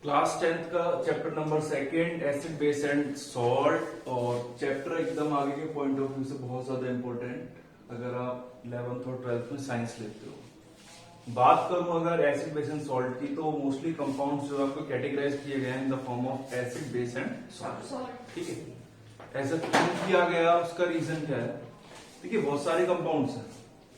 Class 10th का chapter number 2 acid base and salt. और chapter एकदम आगे के पॉइंट ऑफ व्यू से बहुत ज्यादा इंपॉर्टेंट अगर आप 11th और 12th में साइंस लेते हो। बात करूं अगर एसिड बेस एंड सॉल्ट की, तो मोस्टली कंपाउंड्स जो आपको कैटेगराइज किए गए हैं इन the form of acid base and salt. ठीक है, ऐसा क्यों किया गया, उसका रीजन क्या है? देखिए, बहुत सारे कंपाउंड्स हैं,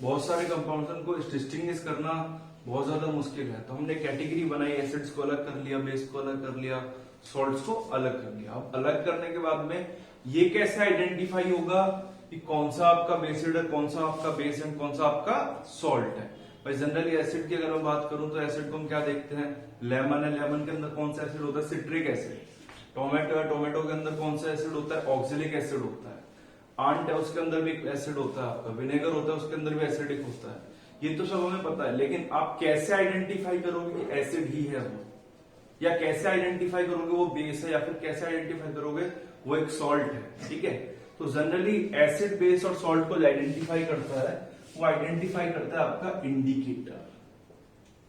बहुत सारे कंपाउंड्स हैं, उनको डिस्टिंग्विश करना बहुत ज्यादा मुश्किल है। तो हमने कैटेगरी बनाई, एसिड्स को अलग कर लिया, बेस को अलग कर लिया, सॉल्ट्स को अलग कर लिया। अब अलग करने के बाद में ये कैसे आइडेंटिफाई होगा कि कौन सा आपका बेसिड है, कौन सा आपका बेस है, कौन सा आपका सॉल्ट है? भाई जनरली एसिड की अगर मैं बात करूं तो एसिड को हम क्या देखते हैं? लेमन है, लेमन के अंदर कौन सा एसिड होता है? Citric acid. टोमेटो है, टोमेटो के अंदर कौन सा एसिड होता है? ऑक्जेलिक एसिड होता है। आंट है, उसके अंदर भी एसिड होता है आपका। विनेगर होता है, उसके अंदर भी एसिडिक होता है। ये तो सब हमें पता है, लेकिन आप कैसे आइडेंटिफाई करोगे कि एसिड ही है वो, या कैसे आइडेंटिफाई करोगे वो बेस है, या फिर कैसे आइडेंटिफाई करोगे वो एक सॉल्ट है? ठीक है, तो जनरली एसिड, बेस और सॉल्ट को आइडेंटिफाई करता है, वो आइडेंटिफाई करता है आपका इंडिकेटर।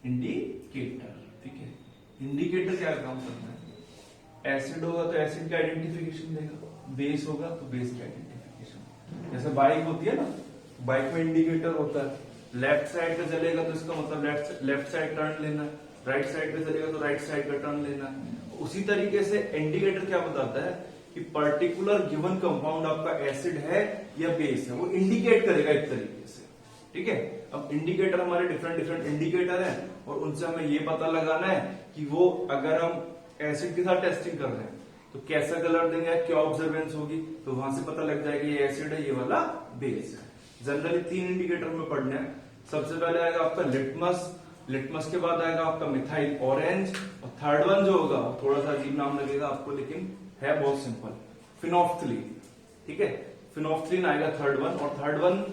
इंडिकेटर, ठीक है। इंडिकेटर क्या काम करता है? एसिड होगा तो एसिड का आइडेंटिफिकेशन देगा, बेस होगा तो बेस की आइडेंटिफिकेशन। जैसे बाइक होती है ना, बाइक में इंडिकेटर होता है, लेफ्ट साइड पे चलेगा तो इसका मतलब लेफ्ट साइड टर्न लेना, राइट साइड पे चलेगा तो राइट साइड का टर्न लेना। उसी तरीके से इंडिकेटर क्या बताता है कि पर्टिकुलर गिवन कंपाउंड आपका एसिड है या बेस है, वो इंडिकेट करेगा एक तरीके से। ठीक है, अब इंडिकेटर हमारे डिफरेंट डिफरेंट इंडिकेटर हैं, और उनसे हमें ये पता लगाना है कि वो अगर हम एसिड के साथ टेस्टिंग कर रहे हैं तो कैसा कलर देंगे, क्या ऑब्जर्वेंस होगी, तो वहां से पता लग जाएगा ये एसिड है, ये वाला बेस है। जनरली 3 इंडिकेटर में पढ़ने हैं। सबसे पहले आएगा आपका लिटमस, लिटमस के बाद आएगा आपका मिथाइल ऑरेंज, और थर्ड वन जो होगा थोड़ा सा अजीब नाम लगेगा आपको, लेकिन है बहुत सिंपल, फिनोफ्थलीन। ठीक है, फिनोफ्थलीन आएगा थर्ड वन, और थर्ड वन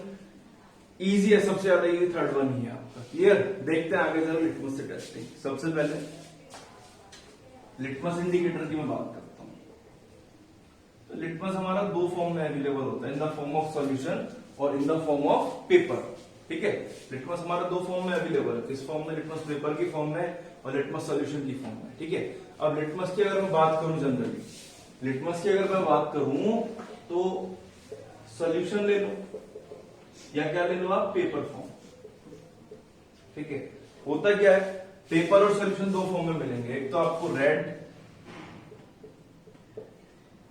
इजी है, सबसे ज्यादा इजी थर्ड वन ही है आपका। क्लियर? देखते हैं आगे जरा लिटमस से टेस्टिंग। सबसे पहले लिटमस इंडिकेटर की मैं बात करता हूं। तो लिटमस हमारा 2 फॉर्म में अवेलेबल होता है, in the form of solution और in the form of paper. ठीक है, लिटमस हमारा 2 फॉर्म में अवेलेबल है। किस फॉर्म में? लिटमस पेपर की फॉर्म में और लिटमस सॉल्यूशन की फॉर्म में। ठीक है, अब लिटमस की अगर मैं बात करूं, जनरली लिटमस की अगर मैं बात करूं तो सॉल्यूशन ले लो, या क्या ले लो आप? Paper form. ठीक है, होता क्या है, पेपर और सॉल्यूशन 2 फॉर्म में मिलेंगे। एक तो आपको रेड,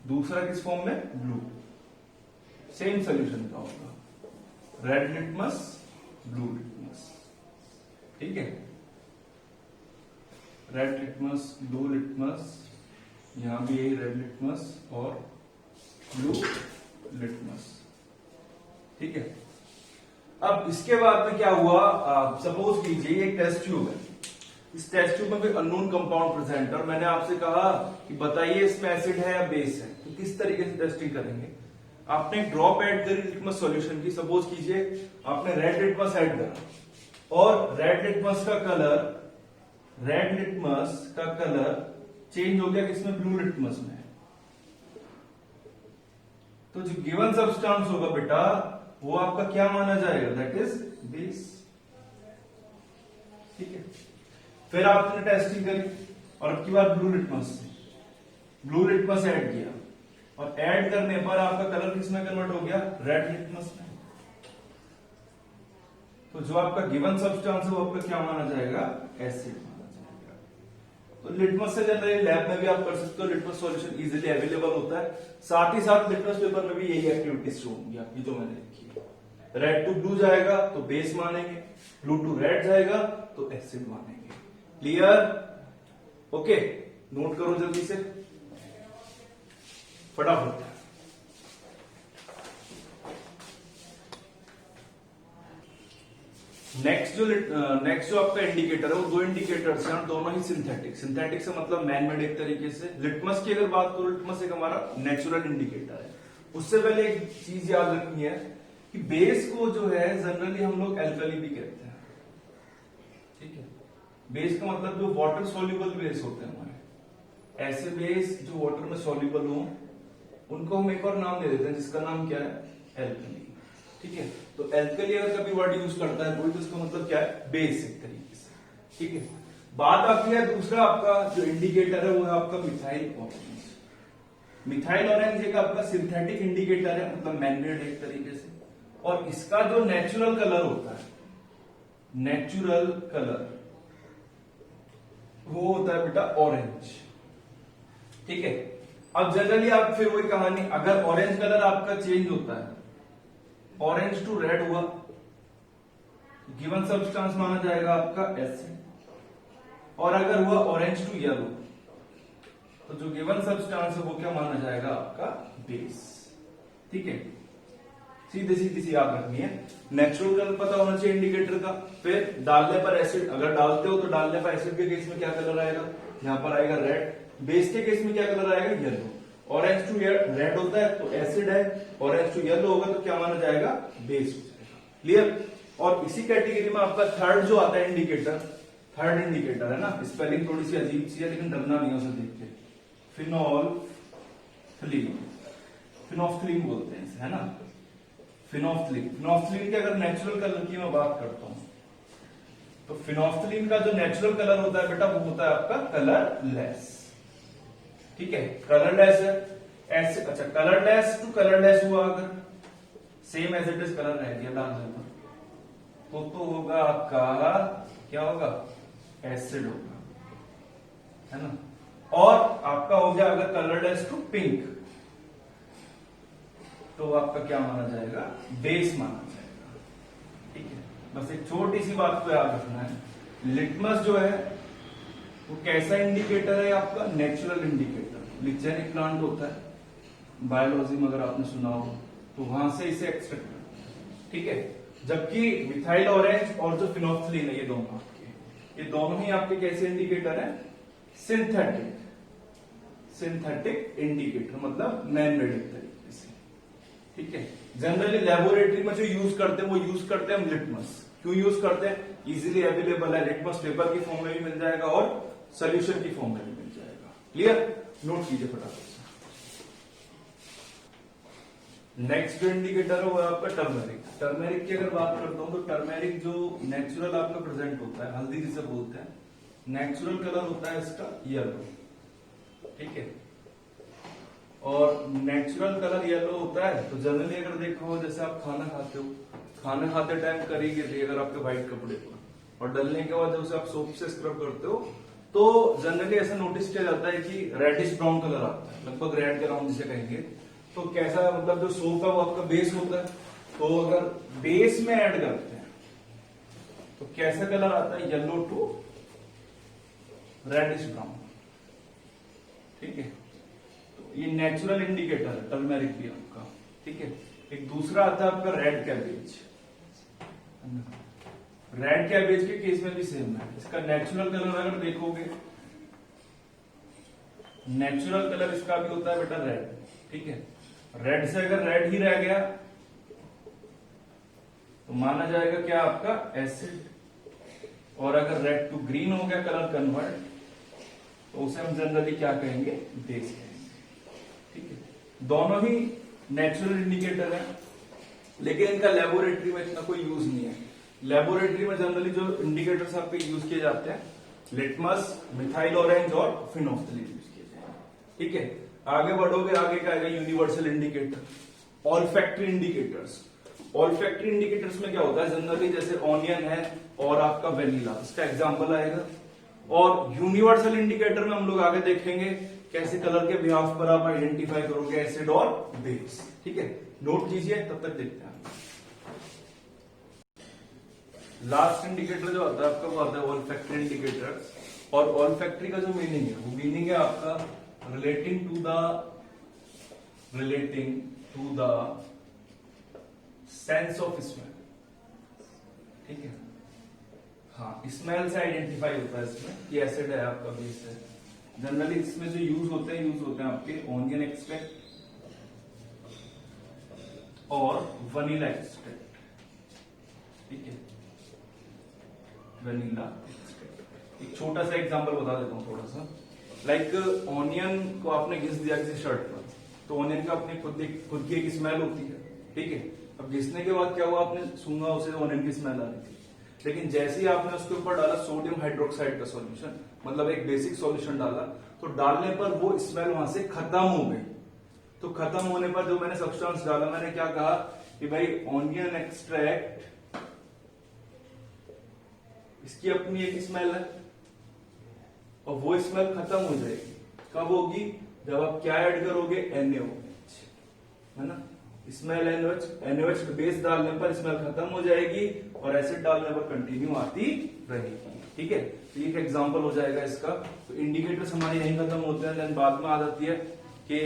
दूसरा किस फॉर्म में? ब्लू। सेम सॉल्यूशन का होगा, रेड लिटमस, ब्लू लिटमस। ठीक है, रेड लिटमस, ब्लू लिटमस, यहां भी यही रेड लिटमस और ब्लू लिटमस। ठीक है, अब इसके बाद में क्या हुआ, सपोज कीजिए एक टेस्ट ट्यूब है, इस टेस्ट ट्यूब में कोई अननोन कंपाउंड प्रेजेंट, और मैंने आपसे कहा कि बताइए इसमें एसिड है या बेस है, तो किस तरीके से टेस्टिंग करेंगे? आपने एक ड्रॉप ऐड करी लिटमस सॉल्यूशन की, सपोज कीजिए आपने रेड लिटमस ऐड करा, और रेड लिटमस का कलर चेंज हो गया किसमें? ब्लू लिटमस में। तो जो गिवन सब्सटेंस होगा बेटा, वो आपका क्या माना जाएगा? That is base. ठीक है, फिर आपने टेस्टिंग करी, और अब की बार ब्लू लिटमस ऐड किया, और ऐड करने पर आपका कलर किसमें कन्वर्ट हो गया? रेड लिटमस में। तो जो आपका गिवन सब्सटेंस है वो आपका क्या माना जाएगा? एसिड माना जाएगा। तो लिटमस से जनरली लैब में भी आप कर सकते हो, लिटमस सॉल्यूशन इजीली अवेलेबल होता है। साथ ही साथ लिटमस पेपर में भी यही एक्टिविटीज शो होंगी आपकी जो मैंने लिखी है। रेड टू ब्लू जाएगा तो बेस मानेंगे, ब्लू टू रेड जाएगा तो एसिड मानेंगे। क्लियर? ओके, नोट करो जल्दी से, फटाफट। नेक्स्ट जो आपका इंडिकेटर है वो 2 इंडिकेटर्स हैं, दोनों ही सिंथेटिक से मतलब मैनमेड एक तरीके से। लिटमस की अगर बात करो, लिटमस एक हमारा नेचुरल इंडिकेटर है। उससे पहले एक चीज याद रखनी है कि बेस को जो है जनरली हम लोग एल्कली भी कहते हैं। ठीक है, बेस का मतलब जो वाटर सोल्यूबल बेस होते हैं हमारे, ऐसे बेस जो वाटर में सोल्यूबल हो, उनको हम एक और नाम दे देते हैं, जिसका नाम क्या है? एल्कली। ठीक है, तो एल्कली अगर कभी वर्ड यूज करता है कोई, तो इसका मतलब क्या है? बेस एक तरीके से। ठीक है, बात आती है दूसरा आपका जो इंडिकेटर है वो है आपका मिथाइल ऑरेंज। मिथाइल ऑरेंज एक आपका सिंथेटिक इंडिकेटर है, मतलब मैनमेड एक तरीके से, और इसका जो नेचुरल कलर होता है, नेचुरल कलर वो होता है बेटा ऑरेंज। ठीक है, अब जनरली आप फिर वही कहानी, अगर ऑरेंज कलर आपका चेंज होता है, ऑरेंज टू रेड हुआ, गिवन सब्सटेंस माना जाएगा आपका एसिड, और अगर हुआ ऑरेंज टू येलो तो जो गिवन सब्सटेंस है वो क्या माना जाएगा आपका बेस। ठीक है, सीधे सीधी सी याद रखनी है, नेचुरल कलर पता होना चाहिए इंडिकेटर का, फिर डालने पर एसिड, अगर डालते हो तो डालने पर एसिड के केस में क्या कलर आएगा, यहां पर आएगा रेड, बेस के केस में क्या कलर आएगा येलो। ऑरेंज टू रेड होता है तो एसिड है, ऑरेंज टू येलो होगा तो क्या माना जाएगा बेस हो जाएगा। क्लियर। और इसी कैटेगरी में आपका थर्ड जो आता है इंडिकेटर, थर्ड इंडिकेटर है ना, स्पेलिंग थोड़ी सी अजीब सी है लेकिन डरना नहीं है उसे देख के, फिनोल्फथलीन, फिनोल्फथलीन बोलते हैं इसे, है ना, फिनोल्फथलीन। फिनोल्फथलीन के अगर नेचुरल कलर की मैं बात करता हूं तो फिनोल्फथलीन का जो नेचुरल कलर होता है बेटा वो होता है आपका कलरलेस। ठीक है, कलरलेस है ऐसे, अच्छा कलरलेस टू कलरलेस हुआ, अगर same as it is colour रह गया डालने पर तो होगा आपका क्या होगा, एसिड होगा, है ना। और आपका हो गया अगर कलरलेस टू पिंक तो आपका क्या माना जाएगा, बेस माना जाएगा। ठीक है, बस एक छोटी सी बात को याद रखना है, लिटमस जो है वो कैसा इंडिकेटर है आपका, नेचुरल इंडिकेटर। लिचेनिक प्लांट होता है बायोलॉजी में अगर आपने सुना हो तो वहां से इसे एक्सट्रैक्ट। ठीक है, जबकि मिथाइल ऑरेंज और जो फिनोल्फथलीन है ये दोनों ही आपके कैसे इंडिकेटर है, सिंथेटिक, सिंथेटिक इंडिकेटर, मतलब मैन मेड तरीके से। ठीक है, जनरली लेबोरेटरी में जो यूज करते हैं वो यूज करते हैं लिटमस। क्यों यूज करते हैं, इजीली अवेलेबल है, लिटमस पेपर की फॉर्म में भी मिल जाएगा और सोल्यूशन की फॉर्म में भी मिल जाएगा। क्लियर, नोट कीजिए फटाफट से। नेक्स्ट जो इंडिकेटर है वो आपका टर्मेरिक। टर्मेरिक की अगर बात करता हूं तो टर्मेरिक जो नेचुरल आपका प्रेजेंट होता है, हल्दी जिसे बोलते हैं, नेचुरल कलर होता है इसका येलो। ठीक है, और नेचुरल कलर येलो होता है तो जनरली अगर देखो जैसे आप खाना खाते हो, खाना खाते टाइम करी गिर रही अगर आपके व्हाइट कपड़े पर और डलने के बाद जब उसे आप सोप से स्क्रब करते हो तो जनरली ऐसा नोटिस किया जाता है कि रेडिश ब्राउन कलर आता है, लगभग रेड ब्राउन जिसे कहेंगे। तो कैसा, मतलब जो सोप है वो आपका बेस होता है, तो अगर बेस में ऐड करते हैं तो कैसा कलर आता है, येलो टू रेडिश ब्राउन। ठीक है, तो ये नेचुरल इंडिकेटर है टर्मेरिक भी आपका। ठीक है, एक दूसरा आता है आपका रेड कैबेज। रेड कैबेज के केस में भी सेम है, इसका नेचुरल कलर अगर देखोगे, नेचुरल कलर इसका भी होता है बेटा रेड। ठीक है, रेड से अगर रेड ही रह गया तो माना जाएगा क्या आपका एसिड, और अगर रेड टू ग्रीन हो गया कलर कन्वर्ट तो उसे हम जनरली क्या कहेंगे, बेस कहेंगे। ठीक है, दोनों ही नेचुरल इंडिकेटर है लेकिन इनका लेबोरेटरी में इतना कोई यूज नहीं है। लेबोरेटरी में जनरली जो इंडिकेटर्स आपके यूज किए जाते हैं, लिटमस, मिथाइल ऑरेंज और फिनोल्फथलीन यूज किए जाते हैं। ठीक है, आगे बढ़ोगे, आगे क्या आएगा, universal indicator, olfactory indicators. Olfactory indicators में क्या होता है, जनरली जैसे ऑनियन है और आपका वेनिला, इसका एग्जांपल आएगा। और यूनिवर्सल इंडिकेटर में हम लोग आगे देखेंगे कैसे कलर के बिहाफ पर आप आइडेंटिफाई करोगे एसिड और बेस। ठीक है, नोट कीजिए, तब तक देखते हैं। लास्ट इंडिकेटर जो आता है आपका वो आता है ऑल्फैक्टरी इंडिकेटर। और ऑल्फैक्टरी का जो मीनिंग है वो मीनिंग है आपका relating to the sense of smell. ठीक है, हाँ, स्मेल से आइडेंटिफाई होता है इसमें कि एसिड है आपका, बेस है। जनरली इसमें जो यूज होते हैं आपके ऑनियन एक्सट्रैक्ट और वनीला एक्सट्रैक्ट। ठीक है, वनीला एक्सट्रैक्ट। एक छोटा सा एग्जांपल बता देता हूं थोड़ा सा, लाइक ऑनियन को आपने घिस दिया किसी शर्ट पर तो ऑनियन का अपनी खुद की एक स्मेल होती है। ठीक है, अब घिसने के बाद क्या हुआ, आपने सूंघा उसे, ऑनियन की स्मेल आ रही थी। लेकिन जैसे ही आपने उसके ऊपर डाला सोडियम हाइड्रोक्साइड का सॉल्यूशन, मतलब एक बेसिक सॉल्यूशन डाला, तो डालने पर वो स्मेल वहां से खत्म हो गई। तो खत्म होने पर जो मैंने सब्सटेंस डाला, मैंने क्या कहा कि भाई ऑनियन एक्सट्रैक्ट, इसकी अपनी एक स्मेल है और वो स्मेल खत्म हो जाएगी। कब होगी? जब आप क्या ऐड करोगे? NaOH, है ना। स्मेल NaOH बेस डालने पर स्मेल खत्म हो जाएगी और एसिड डालने पर कंटिन्यू आती रहेगी। ठीक है, तो एक एग्जांपल हो जाएगा इसका। तो इंडिकेटर्स हमारे यहीं खत्म होते हैं, देन बाद में आ जाती है कि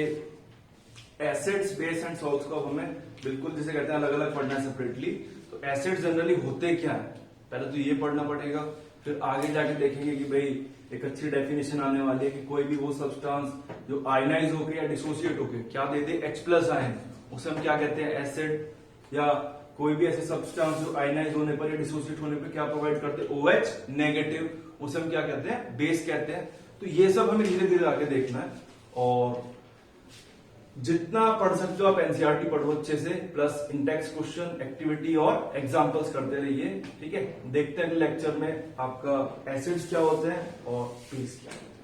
एसिड्स, बेस एंड सॉल्ट्स को हमें बिल्कुल जिसे कहते हैं अलग अलग पढ़ना है सेपरेटली। तो एसिड जनरली होते क्या है, पहले तो ये पढ़ना पड़ेगा, फिर आगे जाके देखेंगे कि भाई एक अच्छी डेफिनेशन आने वाली है कि कोई भी वो सब्सटेंस जो आयनाइज होके या डिसोसिएट होके क्या दे दे, H+ आयन, उसे हम क्या कहते हैं? एसिड। या कोई भी ऐसे सब्सटेंस जो आयनाइज होने पर या डिसोसिएट होने पर क्या प्रोवाइड करते हैं? OH नेगेटिव, उसे हम क्या कहते हैं? बेस कहते हैं। तो ये सब हमें धीरे धीरे आके देखना है, और जितना पढ़ सकते हो आप एनसीईआरटी पढ़ो अच्छे से, प्लस इंडेक्स क्वेश्चन, एक्टिविटी और एग्जांपल्स करते रहिए। ठीक है, देखते हैं लेक्चर में आपका एसिड्स क्या होते हैं और बेस क्या होते हैं।